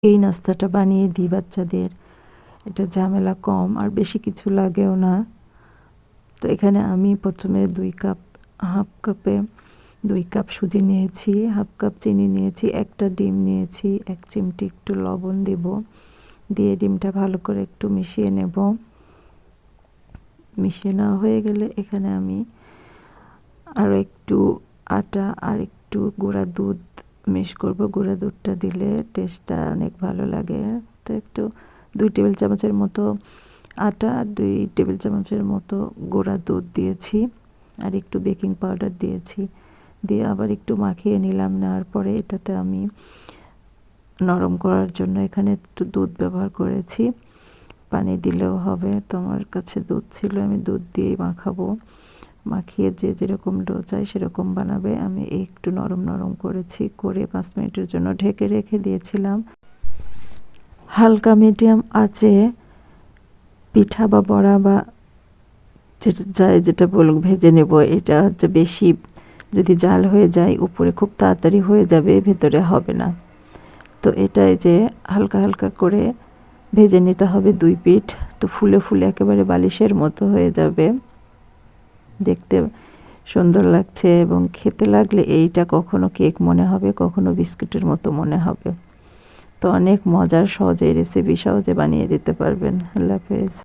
এই নাস্তাটা বানিয়ে দিই বাচ্চাদের। এটা ঝামেলা কম আর বেশি কিছু লাগেও না। তো এখানে আমি প্রথমে হাফ কাপে 2 কাপ সুজি নিয়েছি, হাফ কাপ চিনি নিয়েছি, একটা ডিম নিয়েছি, 1 চিমটি একটু লবণ দিব, দিয়ে ডিমটা ভালো করে একটু মিশিয়ে নেব। মিশিয়ে নেওয়া হয়ে গেলে এখানে আমি আরও একটু আটা আর একটু গুঁড়া দুধ মিক্স করব। গুঁড়া দুধটা দিলে টেস্টটা অনেক ভালো লাগে। তো একটু 2 টেবিল চামচের মতো আটা আর 2 টেবিল চামচের মতো গুঁড়া দুধ দিয়েছি, আর একটু বেকিং পাউডার দিয়েছি। দিয়ে আবার একটু মাখিয়ে নিলাম। নেওয়ার পরে এটাতে আমি নরম করার জন্য এখানে একটু দুধ ব্যবহার করেছি। পানি দিলেও হবে, তোমার কাছে দুধ ছিল, আমি দুধ দিয়েই মাখাবো। মাখিয়ে যে যেরকম ডো চাই সেরকম বানাবে। আমি একটু নরম নরম করেছি, করে 5 মিনিটের জন্য ঢেকে রেখে দিয়েছিলাম। হালকা মিডিয়াম আঁচে পিঠা বা বড়া বা যেটা বলুক ভেজে নেব। এটা হচ্ছে বেশি যদি জাল হয়ে যায় উপরে খুব তাড়াতাড়ি হয়ে যাবে, ভেতরে হবে না। তো এটাই যে হালকা হালকা করে ভেজে নিতে হবে 2 পিঠ। তো ফুলে ফুলে একেবারে বালিশের মতো হয়ে যাবে, দেখতে সুন্দর লাগছে এবং খেতে লাগলে এইটা কখনো কেক মনে হবে, কখনো বিস্কুটের মতো মনে হবে। তো অনেক মজার, সহজে রেসিপি সহজে বানিয়ে দিতে পারবেন। আল্লাহ হাফেজ।